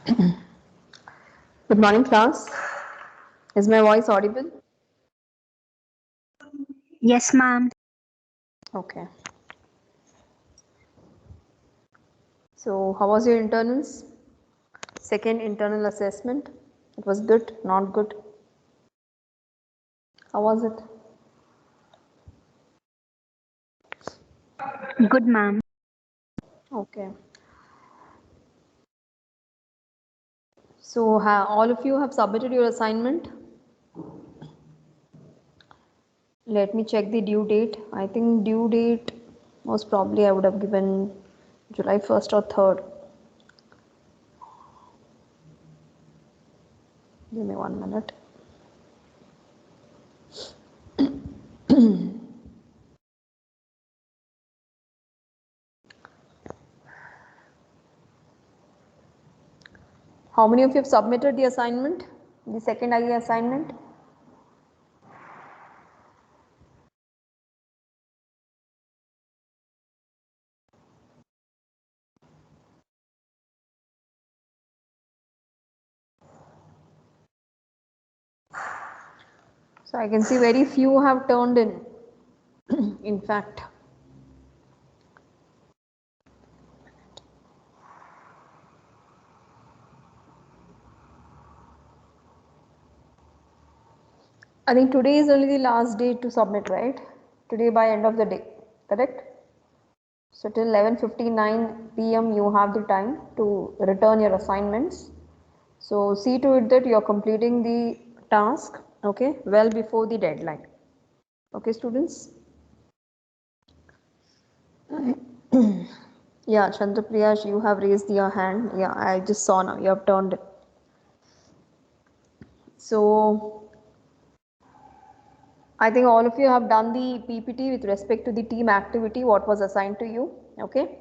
Good morning, class. Is my voice audible? Yes, ma'am. Okay. So, how was your internals? Second internal assessment. It was good, not good. How was it? Good, ma'am. Okay. So, all of you have submitted your assignment. Let me check the due date. I think due date most probably I would have given July 1st or 3rd. Give me 1 minute. How many of you have submitted the assignment? The second IE assignment? So I can see very few have turned in fact. I think today is only the last day to submit, right? Today by end of the day, correct? So till 11:59 p.m. you have the time to return your assignments. So see to it that you are completing the task, okay, well before the deadline. Okay, students? Yeah, Chandrapriyash, you have raised your hand. Yeah, I just saw now. You have turned it. So I think all of you have done the PPT with respect to the team activity, what was assigned to you. Okay.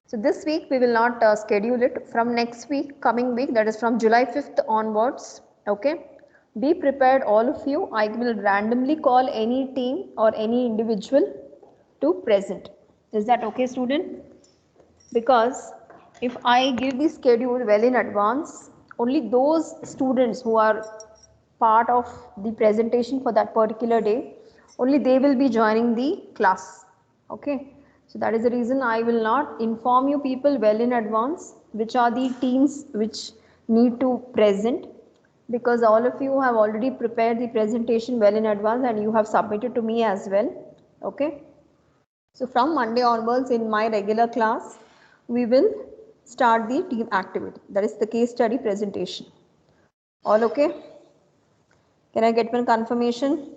So this week we will not schedule it. From next week, coming week, that is from July 5th onwards. Okay. Be prepared, all of you. I will randomly call any team or any individual to present. Is that okay, student? Because if I give the schedule well in advance, only those students who are part of the presentation for that particular day, only they will be joining the class. Okay. So that is the reason I will not inform you people well in advance which are the teams which need to present, because all of you have already prepared the presentation well in advance and you have submitted to me as well. Okay. So from Monday onwards in my regular class, we will start the team activity, that is the case study presentation. All okay? Can I get one confirmation?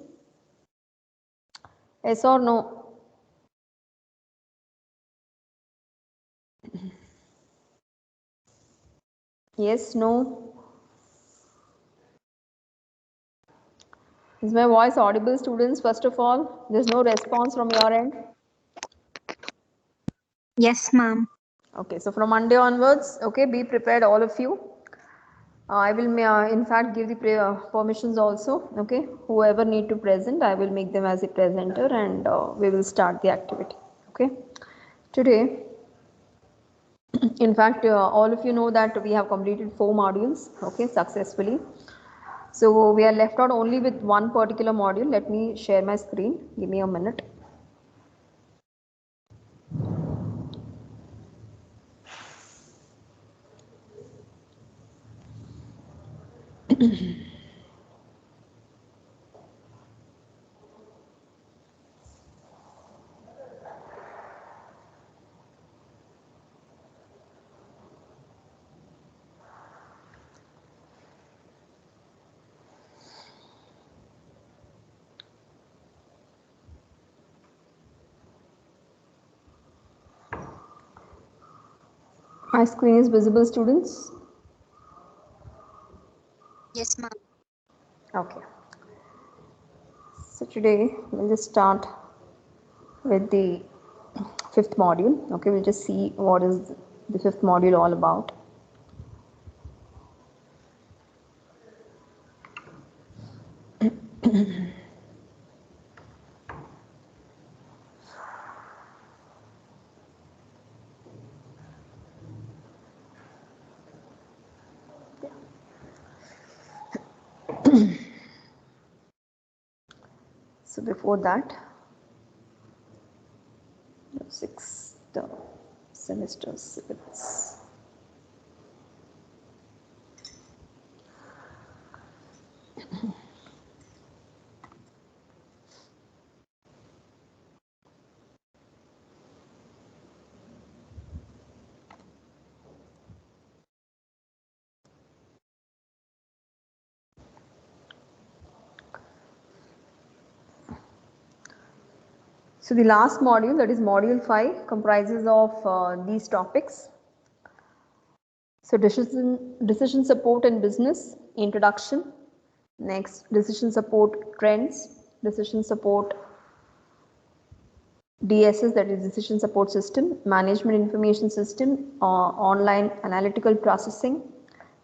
Yes or no? Yes, no? Is my voice audible, students? First of all, there's no response from your end. Yes, ma'am. Okay, so from Monday onwards, okay, be prepared, all of you. I will in fact give the permissions also, okay. Whoever need to present, I will make them as a presenter and we will start the activity, okay. Today, in fact, all of you know that we have completed 4 modules, okay, successfully. So we are left out only with one particular module. Let me share my screen. Give me a minute. My screen is visible, students. Yes, ma'am. Okay. So today we'll just start with the 5th module. Okay, we'll just see what is the 5th module all about. So before that, the sixth semester syllabus. So the last module, that is module 5, comprises of these topics. So decision support in business, introduction. Next, decision support trends, decision support DSS, that is decision support system, management information system, online analytical processing.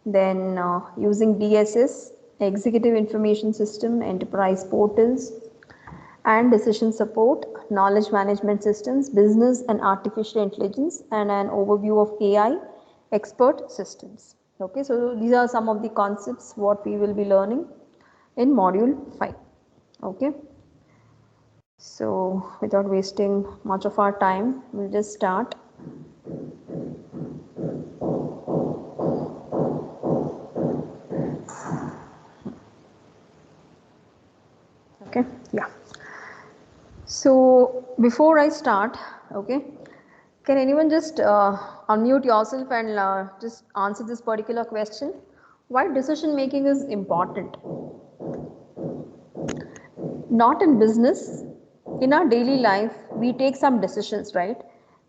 Then using DSS, executive information system, enterprise portals, and decision support, knowledge management systems, business and artificial intelligence, and an overview of AI expert systems. Okay, so these are some of the concepts what we will be learning in module 5. Okay, so without wasting much of our time, we'll just start. Okay, yeah. So before I start, okay, can anyone just unmute yourself and just answer this particular question? Why decision making is important? Not in business, in our daily life, we take some decisions, right?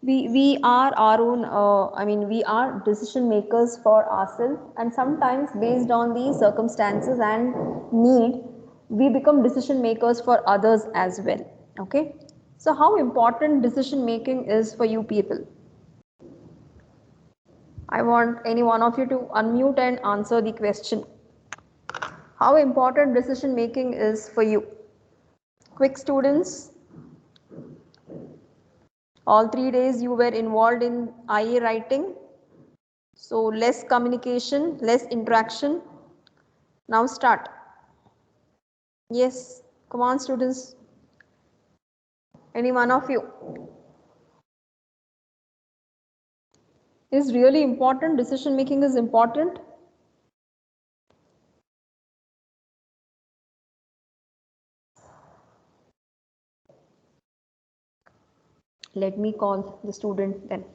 We are our own, we are decision makers for ourselves, and sometimes based on the circumstances and need, we become decision makers for others as well. Okay, so how important decision making is for you people? I want any one of you to unmute and answer the question. How important decision making is for you? Quick, students. All 3 days you were involved in IA writing. So less communication, less interaction. Now start. Yes, come on students. Any one of you? Is really important, decision making is important. Let me call the student then.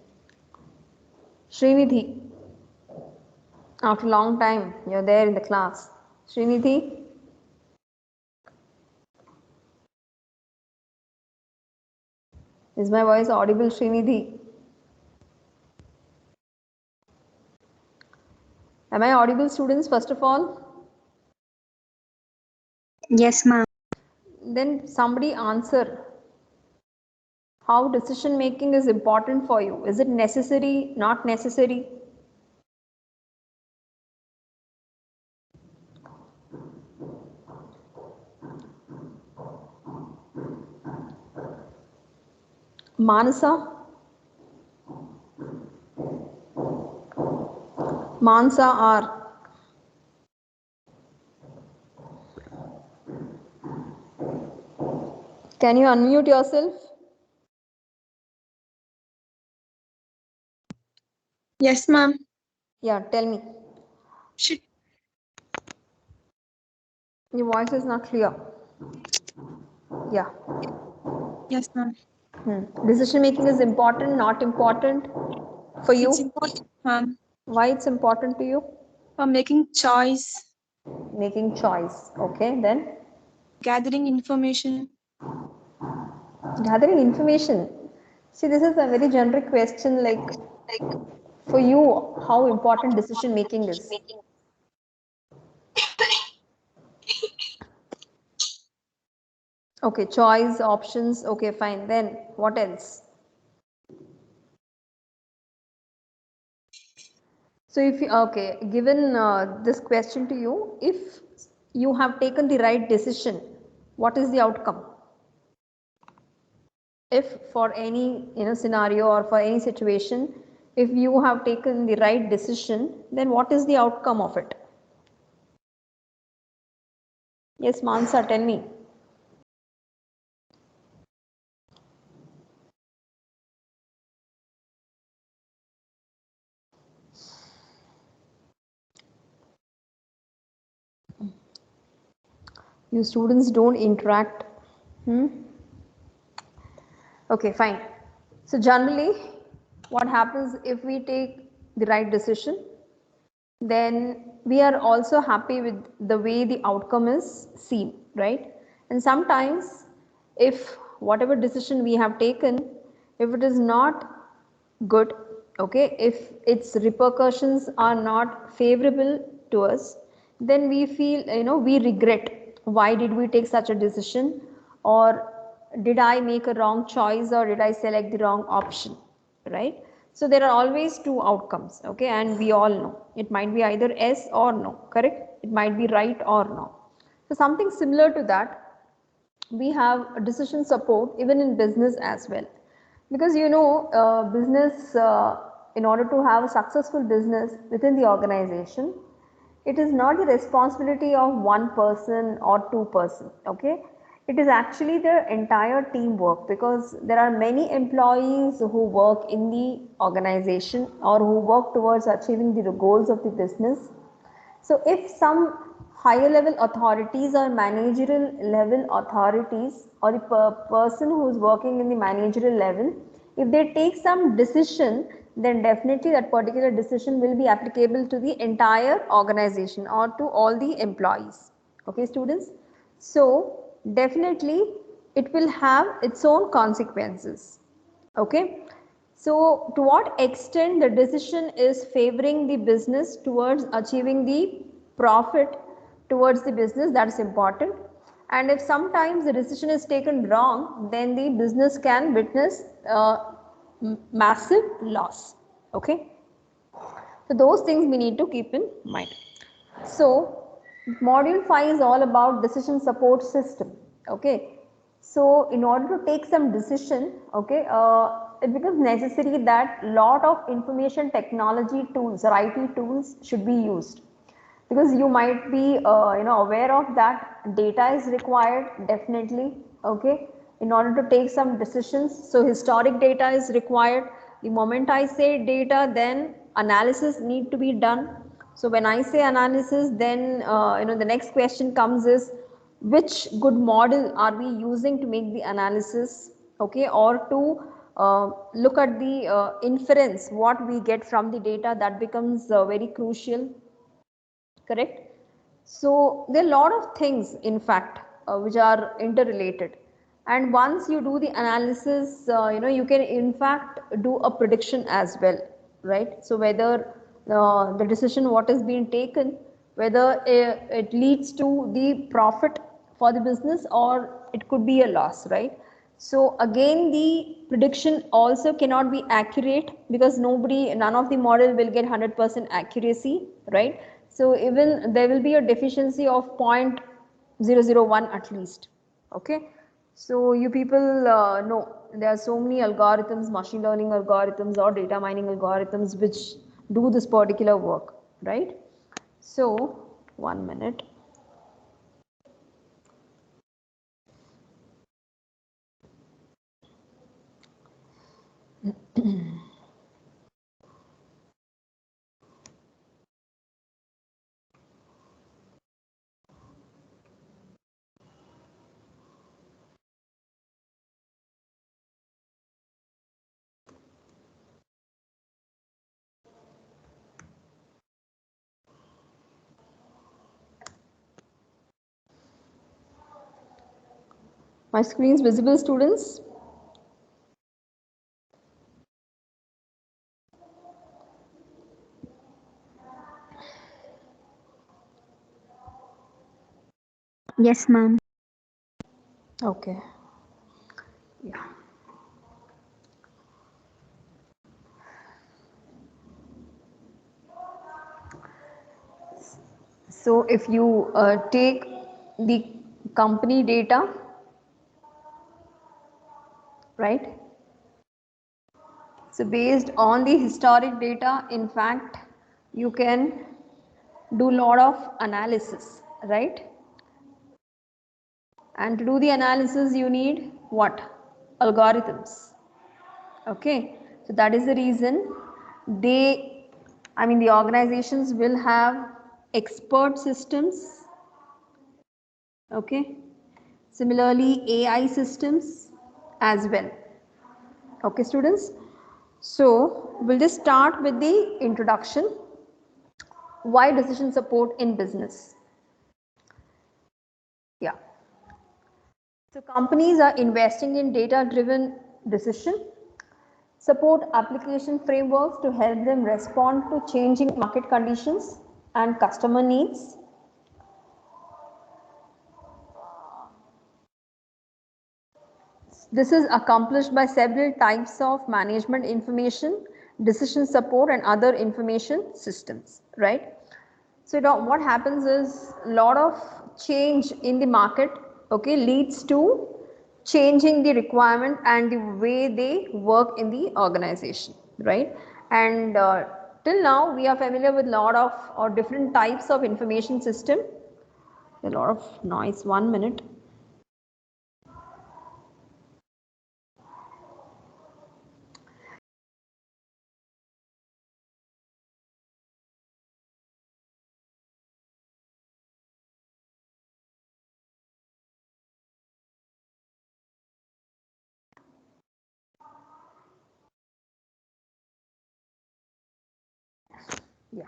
Srinidhi, after a long time, you're there in the class. Srinidhi? Is my voice audible, Srinidhi? Am I audible, students, first of all? Yes, ma'am. Then somebody answer. How decision making is important for you? Is it necessary, not necessary? Manasa? Mansa R. Can you unmute yourself? Yes, ma'am. Yeah, tell me. Should Your voice is not clear. Yeah. yes, ma'am. Decision making is important, not important for you? It's important, ma'am, Why it's important to you? for making choice, Making choice. Okay, then gathering information. gathering information. See, this is a very generic question, like for you, how important decision making is. Okay, choice, options. Okay, fine. Then what else? So if you, okay, given this question to you, if you have taken the right decision, what is the outcome? If for any scenario or for any situation, if you have taken the right decision, then what is the outcome of it? Yes, Mansa, tell me. You students don't interact. Okay, fine. So generally, what happens if we take the right decision, then we are also happy with the way the outcome is seen, right? And sometimes if whatever decision we have taken, if it is not good, okay, if its repercussions are not favorable to us, then we feel, we regret why did we take such a decision, or did I make a wrong choice, or did I select the wrong option, right? So there are always two outcomes, okay, and we all know it might be either yes or no, correct? It might be right or no. So something similar to that, we have decision support even in business as well, because business, in order to have a successful business within the organization, it is not the responsibility of one person or two person, okay, it is actually the entire teamwork, because there are many employees who work in the organization or who work towards achieving the goals of the business. So if some higher level authorities or managerial level authorities, or the person who is working in the managerial level, if they take some decision, then definitely that particular decision will be applicable to the entire organization or to all the employees. Okay, students? So definitely it will have its own consequences. Okay. So to what extent the decision is favoring the business towards achieving the profit towards the business, that is important. And if sometimes the decision is taken wrong, then the business can witness massive loss. Okay. So those things we need to keep in mind. So module 5 is all about decision support system. Okay. So in order to take some decision, okay, it becomes necessary that lot of information technology tools or IT tools should be used, because you might be aware of that data is required definitely, okay, in order to take some decisions. So historic data is required. The moment I say data, then analysis need to be done. So when I say analysis, then the next question comes is, which good model are we using to make the analysis, okay, or to look at the inference what we get from the data, that becomes very crucial, correct? So there are a lot of things in fact which are interrelated, and once you do the analysis, you can in fact do a prediction as well, right? So whether the decision what is being taken, whether it leads to the profit for the business or it could be a loss, right? So again the prediction also cannot be accurate, because none of the model will get 100% accuracy, right? So even there will be a deficiency of 0.001 at least, okay? So you people know there are so many algorithms, machine learning algorithms or data mining algorithms which do this particular work, right? So 1 minute. My screen is visible, students? Yes, ma'am. Okay. Yeah. So if you take the company data, right? So based on the historic data, in fact, you can do lot of analysis, right? And to do the analysis, you need what? Algorithms. Okay. So that is the reason the organizations will have expert systems Okay. Similarly, AI systems as well. Okay, students. So we'll just start with the introduction. Why decision support in business? Yeah. So companies are investing in data-driven decision support application frameworks to help them respond to changing market conditions and customer needs. This is accomplished by several types of management information, decision support and other information systems, right? So what happens is a lot of change in the market, okay, leads to changing the requirement and the way they work in the organization, right? And till now we are familiar with lot of or different types of information system. A lot of noise, 1 minute. Yeah.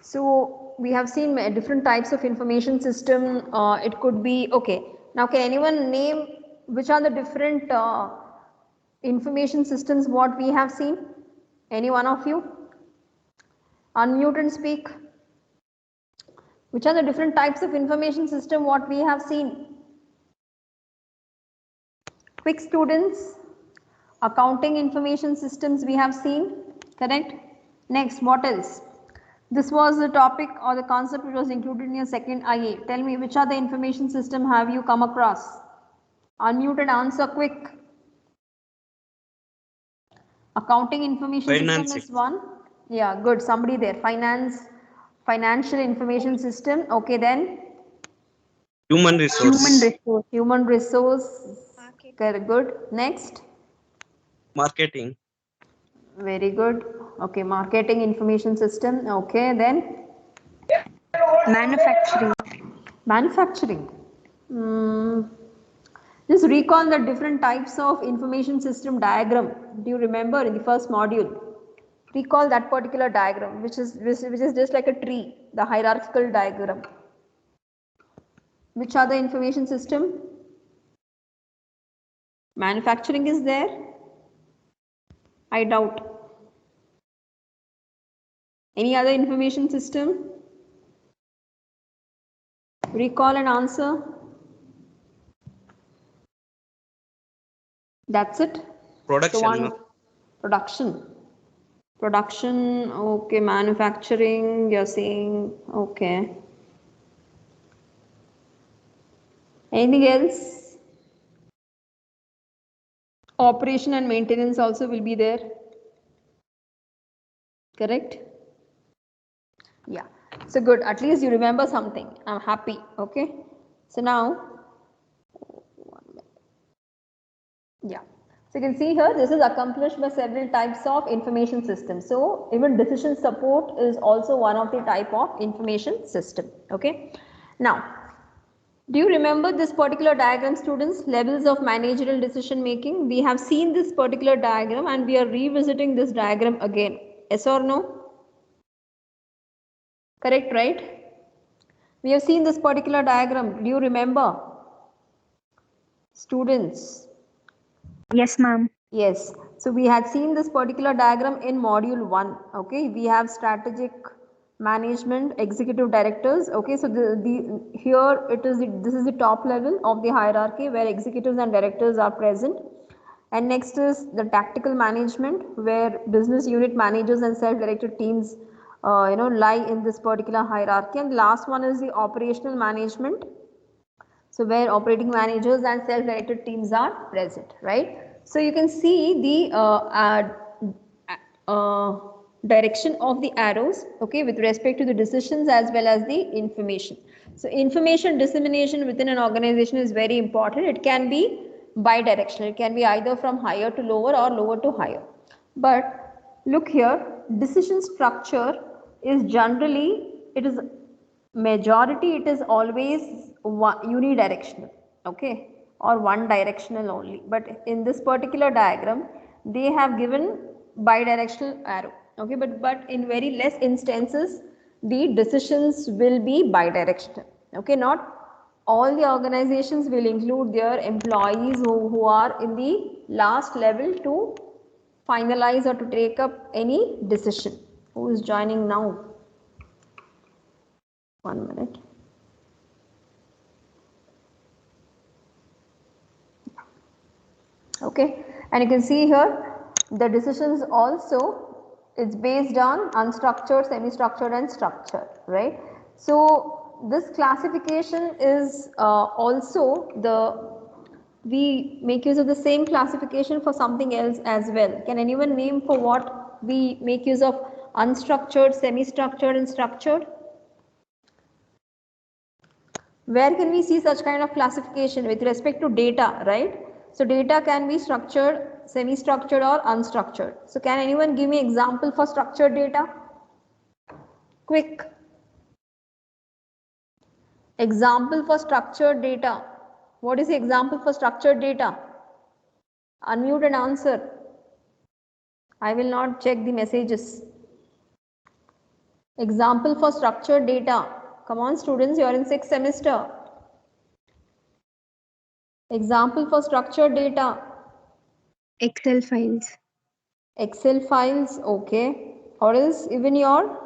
So we have seen different types of information system. It could be, okay. Now can anyone name which are the different information systems what we have seen? Any one of you? Unmute and speak. Which are the different types of information system what we have seen? Quick students. Accounting information systems we have seen, correct? Next, what else? This was the topic or the concept which was included in your second IA. Tell me which are the information system have you come across? Unmuted answer quick. Accounting information system is one. Yeah, good. Somebody there. Financial information system. Okay, then. Human resource. Human resource. Very good. Next. Marketing. Very good. Okay, marketing information system. Okay, then. Manufacturing. Manufacturing. Just recall the different types of information system diagram. Do you remember in the first module? Recall that particular diagram, which is just like a tree, the hierarchical diagram. Which other information system? Manufacturing is there? I doubt. Any other information system? Recall and answer. That's it. Production. So one, production. Production, okay, manufacturing, you're saying, okay. Anything else? Operation and maintenance also will be there. Correct? Yeah. So good. At least you remember something. I'm happy. Okay. So now, yeah. So you can see here, this is accomplished by several types of information systems. So even decision support is also one of the type of information system. Okay. Now, do you remember this particular diagram, students? Levels of managerial decision making. We have seen this particular diagram and we are revisiting this diagram again. Yes or no? Correct, right? We have seen this particular diagram. Do you remember? Students. Yes, ma'am. Yes. So we had seen this particular diagram in module 1. Okay. We have strategic management, executive directors. Okay. So here it is this is the top level of the hierarchy where executives and directors are present. And next is the tactical management where business unit managers and self-directed teams lie in this particular hierarchy. And the last one is the operational management. So where operating managers and self-directed teams are present, right? So you can see the direction of the arrows, okay, with respect to the decisions as well as the information. So information dissemination within an organization is very important. It can be bi-directional. It can be either from higher to lower or lower to higher. But look here, decision structure is generally, it is majority it is always unidirectional, okay, or one directional only, but in this particular diagram they have given bidirectional arrow, okay, but in very less instances the decisions will be bidirectional, okay. Not all the organizations will include their employees who are in the last level to finalize or to take up any decision. Who is joining now? 1 minute. Okay, and you can see here the decisions also it's based on unstructured, semi-structured and structured, right. So this classification is also we make use of the same classification for something else as well. Can anyone name for what we make use of unstructured, semi-structured and structured? Where can we see such kind of classification with respect to data, right? So data can be structured, semi-structured or unstructured. So can anyone give me example for structured data? Quick. Example for structured data. What is the example for structured data? Unmute and answer. I will not check the messages. Example for structured data. Come on students, you are in 6th semester. Example for structured data. Excel files. Excel files, okay. Or else even your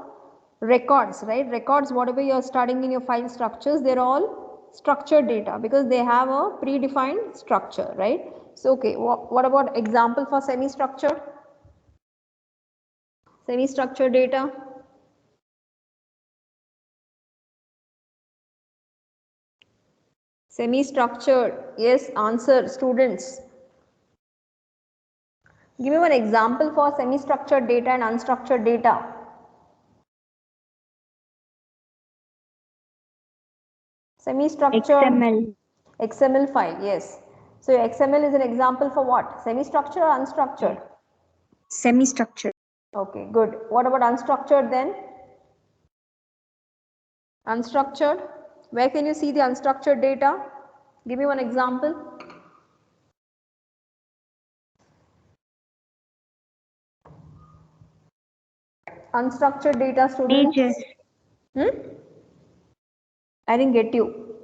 records, right? Records, whatever you are studying in your file structures, they're all structured data because they have a predefined structure, right? So, okay, what about example for semi-structured? Semi-structured data. Semi-structured, yes, answer students. Give me one example for semi-structured data and unstructured data. Semi-structured XML file, yes. So XML is an example for what? Semi-structured or unstructured? Semi-structured. Okay, good. What about unstructured then? Unstructured, where can you see the unstructured data? Give me one example. Unstructured data, students. Images. I didn't get you.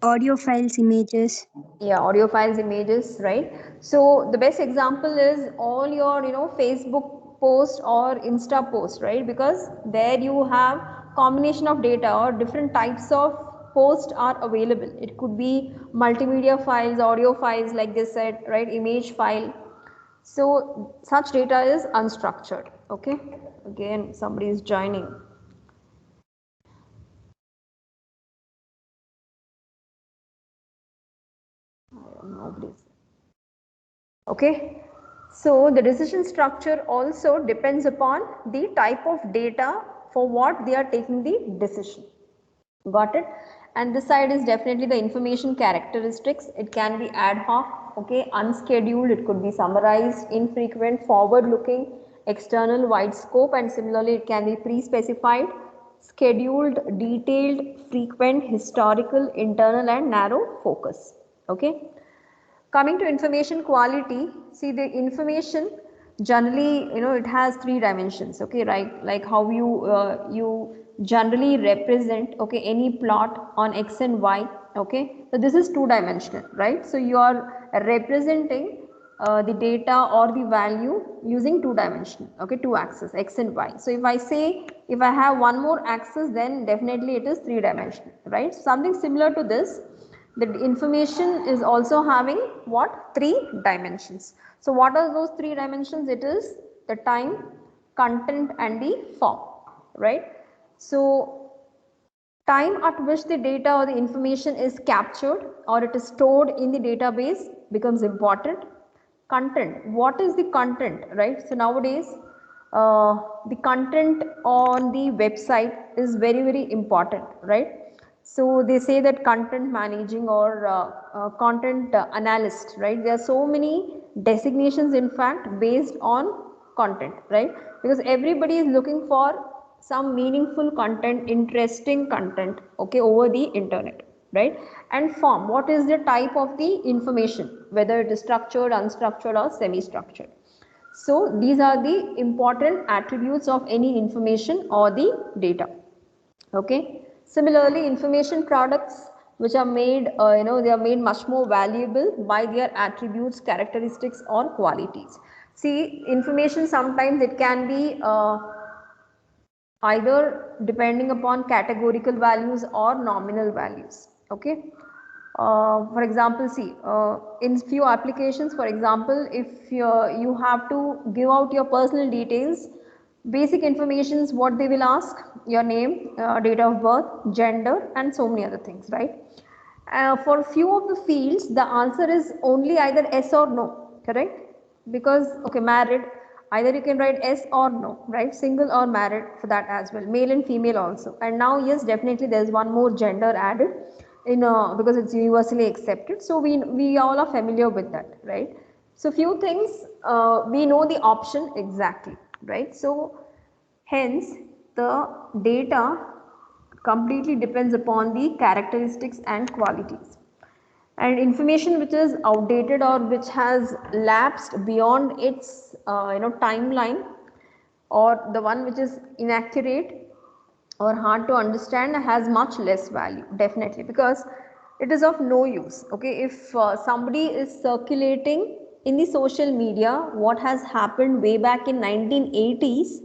Audio files, images. Yeah, audio files, images, right? So the best example is all your Facebook post or Insta post, right? Because there you have combination of data or different types of posts are available. It could be multimedia files, audio files like this said, right? Image file. So such data is unstructured. Okay, again somebody is joining. Okay, so the decision structure also depends upon the type of data for what they are taking the decision. Got it? And this side is definitely the information characteristics. It can be ad hoc, okay, unscheduled, it could be summarized, infrequent, forward looking, external, wide scope, and similarly it can be pre-specified, scheduled, detailed, frequent, historical, internal and narrow focus. Okay. Coming to information quality, see the information generally, it has 3 dimensions, okay, right? Like how you generally represent, okay, any plot on X and Y, okay. So this is 2-dimensional, right? So you are representing the data or the value using 2-dimensional, okay, 2 axes, X and Y. So if I say, if I have one more axis, then definitely it is 3-dimensional, right? Something similar to this. The information is also having what? 3 dimensions. So what are those 3 dimensions? It is the time, content and the form, right? So time at which the data or the information is captured or it is stored in the database becomes important. Content, what is the content, right? So nowadays the content on the website is very important, right? So they say that content managing or content analyst, right? There are so many designations in fact based on content, right? Because everybody is looking for some meaningful content, interesting content, okay, over the internet, right? And form, what is the type of the information, whether it is structured, unstructured or semi-structured. So these are the important attributes of any information or the data, okay. Similarly, information products which are made, they are made much more valuable by their attributes, characteristics or qualities. See, information sometimes it can be either depending upon categorical values or nominal values, okay. For example, see, in few applications, for example, if you have to give out your personal details, basic informations, what they will ask, your name, date of birth, gender and so many other things, right? For few of the fields, the answer is only either yes or no, correct? Because, okay, married, either you can write yes or no, right? Single or married for that as well, male and female also. And now, yes, definitely there is one more gender added in because it's universally accepted. So we all are familiar with that, right? So few things we know the option exactly, right? So hence the data completely depends upon the characteristics and qualities. And information which is outdated or which has lapsed beyond its timeline, or the one which is inaccurate or hard to understand, has much less value, definitely, because it is of no use, okay. If somebody is circulating in the social media what has happened way back in 1980s,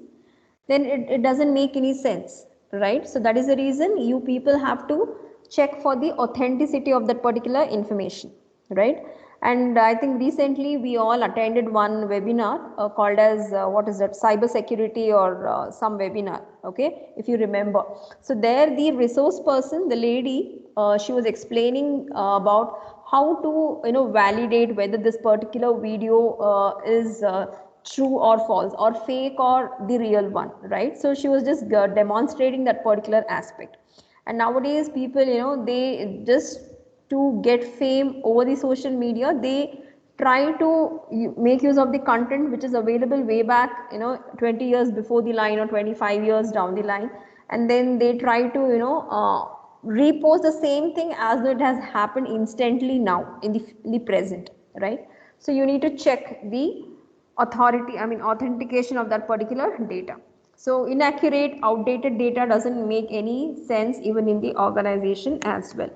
then it doesn't make any sense, right? So that is the reason you people have to check for the authenticity of that particular information, right? And I think recently we all attended one webinar called as what is that, cyber security or some webinar, okay, if you remember. So there the resource person, the lady, she was explaining about how to validate whether this particular video is true or false, or fake or the real one, right? So she was just demonstrating that particular aspect. And nowadays people they just to get fame over the social media, they try to make use of the content which is available way back 20 years before the line or 25 years down the line, and then they try to repost the same thing as though it has happened instantly now in the present, right? So you need to check the authentication of that particular data. So inaccurate, outdated data doesn't make any sense even in the organization as well.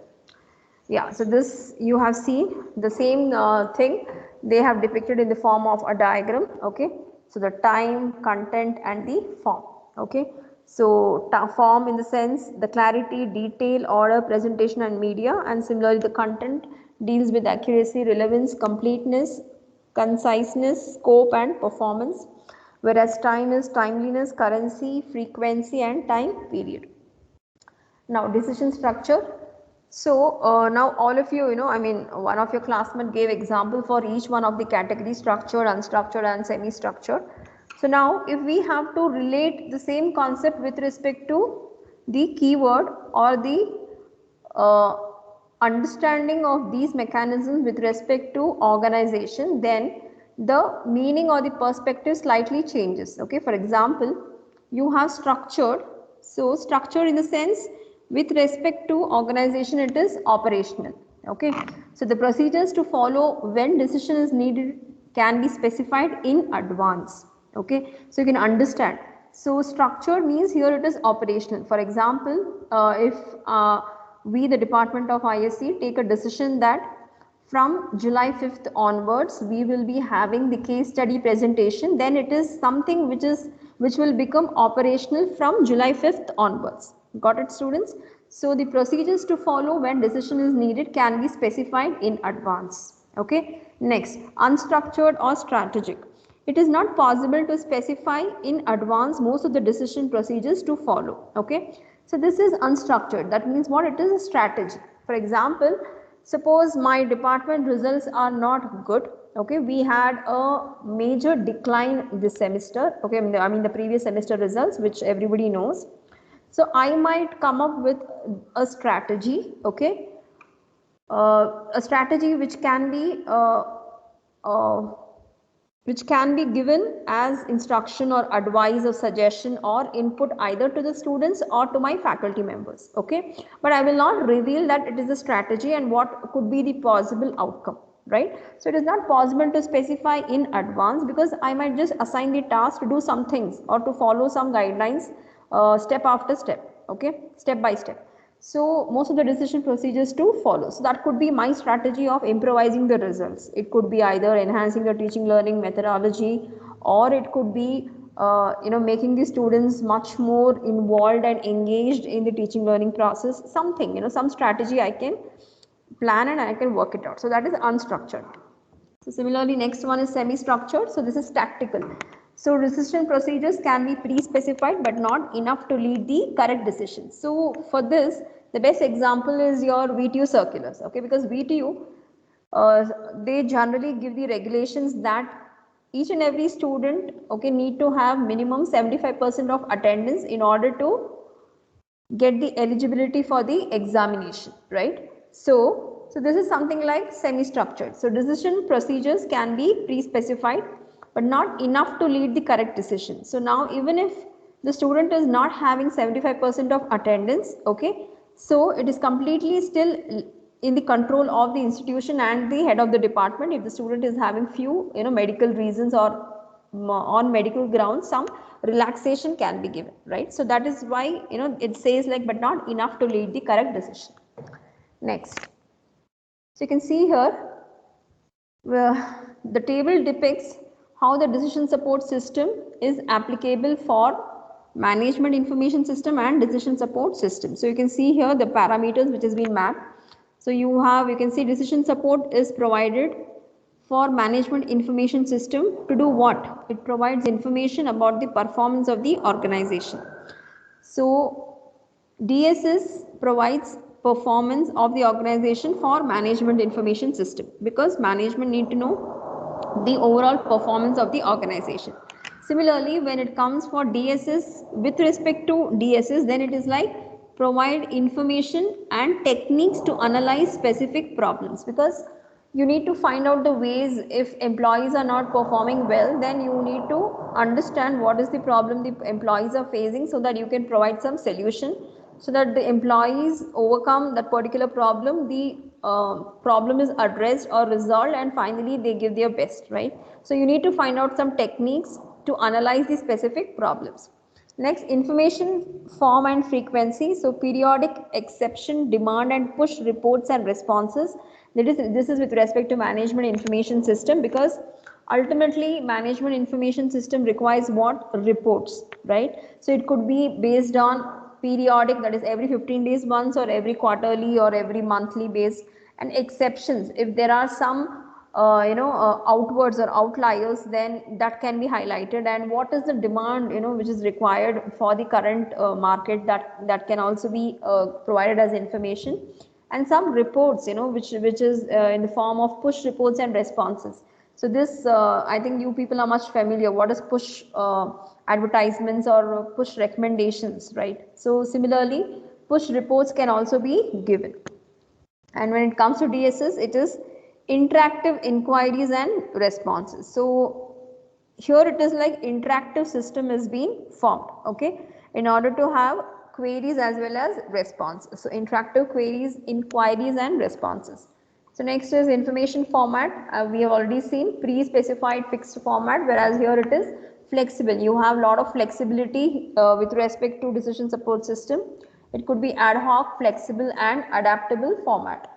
Yeah, so this you have seen the same thing they have depicted in the form of a diagram, okay. So the time, content and the form, okay. So form in the sense the clarity, detail, order, presentation and media, and similarly the content deals with accuracy, relevance, completeness, conciseness, scope and performance, whereas time is timeliness, currency, frequency and time period. Now decision structure. So now all of one of your classmates gave example for each one of the categories, structured, unstructured and semi-structured. So now if we have to relate the same concept with respect to the keyword or the understanding of these mechanisms with respect to organization, then the meaning or the perspective slightly changes, okay. For example, you have structured. So structured in the sense with respect to organization it is operational, okay. So the procedures to follow when decision is needed can be specified in advance, okay. So you can understand. So structured means here it is operational. For example, if we the department of ISC take a decision that from July 5th onwards we will be having the case study presentation, then it is something which will become operational from July 5th onwards. Got it, students? So the procedures to follow when decision is needed can be specified in advance, okay. Next, unstructured or strategic. It is not possible to specify in advance most of the decision procedures to follow, okay. So this is unstructured. That means what? It is a strategy. For example, suppose my department results are not good, okay. We had a major decline this semester, okay. I mean the previous semester results, which everybody knows. So I might come up with a strategy, okay. A strategy which can be which can be given as instruction or advice or suggestion or input either to the students or to my faculty members. Okay, but I will not reveal that it is a strategy and what could be the possible outcome, right? So it is not possible to specify in advance, because I might just assign the task to do some things or to follow some guidelines step after step, okay, step by step. So most of the decision procedures to follow. So that could be my strategy of improvising the results. It could be either enhancing the teaching learning methodology, or it could be making the students much more involved and engaged in the teaching learning process. Something, some strategy I can plan and I can work it out. So that is unstructured. So similarly, next one is semi-structured. So this is tactical. So decision procedures can be pre-specified but not enough to lead the correct decision. So for this, the best example is your VTU circulars, okay, because VTU, they generally give the regulations that each and every student, okay, need to have minimum 75% of attendance in order to get the eligibility for the examination, right? So this is something like semi-structured. So decision procedures can be pre-specified but not enough to lead the correct decision. So now even if the student is not having 75% of attendance, okay, so it is completely still in the control of the institution and the head of the department. If the student is having few medical reasons or on medical grounds, some relaxation can be given, right? So that is why it says like but not enough to lead the correct decision. Next, so you can see here the table depicts how the decision support system is applicable for management information system and decision support system. So you can see here the parameters which has been mapped. So you can see decision support is provided for management information system to do what? It provides information about the performance of the organization. So DSS provides performance of the organization for management information system, because management need to know the overall performance of the organization. Similarly, when it comes for DSS, with respect to DSS, then it is like provide information and techniques to analyze specific problems, because you need to find out the ways. If employees are not performing well, then you need to understand what is the problem the employees are facing, so that you can provide some solution, so that the employees overcome that particular problem, the problem is addressed or resolved, and finally they give their best, right? So you need to find out some techniques to analyze the specific problems. Next, information form and frequency. So periodic, exception, demand and push reports and responses. This is with respect to management information system, because ultimately management information system requires what? Reports, right? So it could be based on periodic, that is every 15 days once, or every quarterly or every monthly base, and exceptions. If there are some outwards or outliers, then that can be highlighted, and what is the demand which is required for the current market, that can also be provided as information. And some reports which is in the form of push reports and responses. So this I think you people are much familiar what is push advertisements or push recommendations, right? So similarly, push reports can also be given. And when it comes to DSS, it is interactive inquiries and responses. So here it is like interactive system is being formed, okay, in order to have queries as well as responses. So interactive queries, inquiries and responses. So next is information format. We have already seen pre-specified fixed format, whereas here it is flexible. You have a lot of flexibility with respect to decision support system. It could be ad hoc, flexible and adaptable format.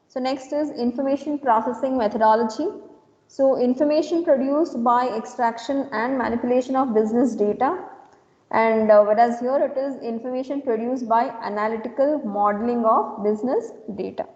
So next is information processing methodology. So information produced by extraction and manipulation of business data, and whereas here it is information produced by analytical modeling of business data.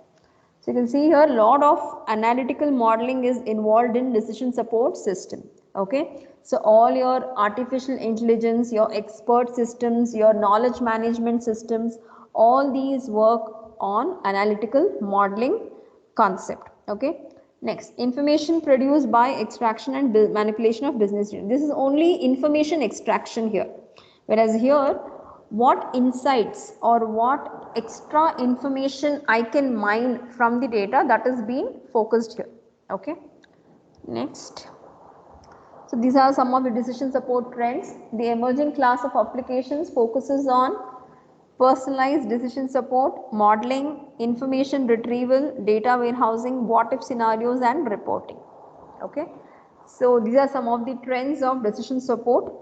So you can see here a lot of analytical modeling is involved in decision support system, okay. So all your artificial intelligence, your expert systems, your knowledge management systems, all these work on analytical modeling concept, okay. Next, information produced by extraction and manipulation of business data. This is only information extraction here, whereas here what insights or what extra information I can mine from the data, that is being focused here, okay. Next, So these are some of the decision support trends. The emerging class of applications focuses on personalized decision support, modeling, information retrieval, data warehousing, what if scenarios and reporting. Okay. So these are some of the trends of decision support.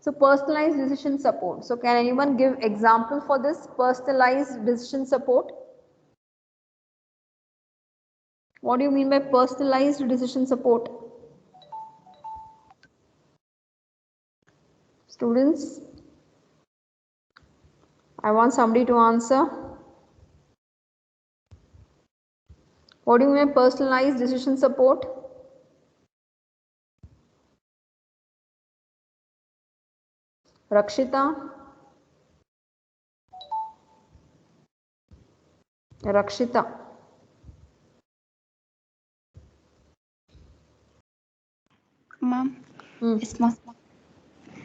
So personalized decision support. So can anyone give example for this personalized decision support? What do you mean by personalized decision support? Students, I want somebody to answer. What do you mean by personalized decision support? Rakshita? Rakshita. Ma'am, Hmm. yes, ma'am.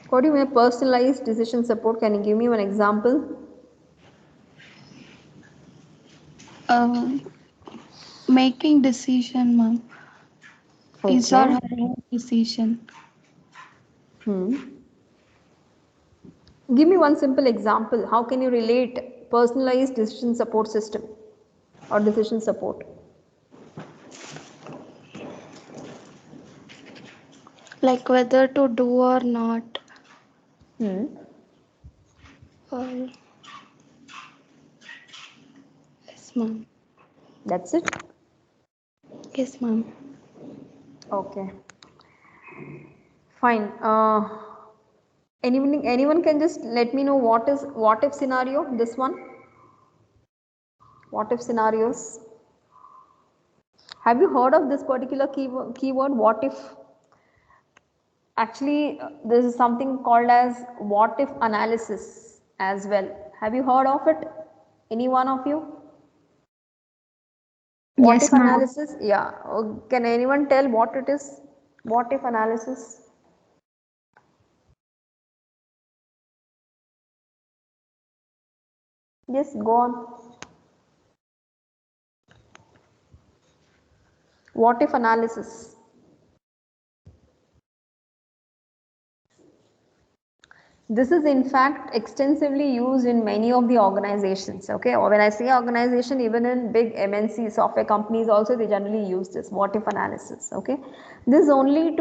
What do you mean by personalized decision support? Can you give me one example? Making decision, ma'am. His or Okay. her own decision. Give me one simple example. How can you relate personalized decision support system or decision support? Like whether to do or not. Or yes, ma'am. That's it. Yes, ma'am. Okay. Fine. Anyone can just let me know what is what if scenario? This one. What if scenarios? Have you heard of this particular keyword? What if? Actually, there is something called as what if analysis as well. Have you heard of it? Any one of you? What Yes, if ma'am. analysis? Yeah. Can anyone tell what it is? What if analysis? Yes, go on. What if analysis? This is in fact extensively used in many of the organizations. Okay, or when I say organization, even in big MNC software companies also they generally use this what if analysis. Okay, this is only to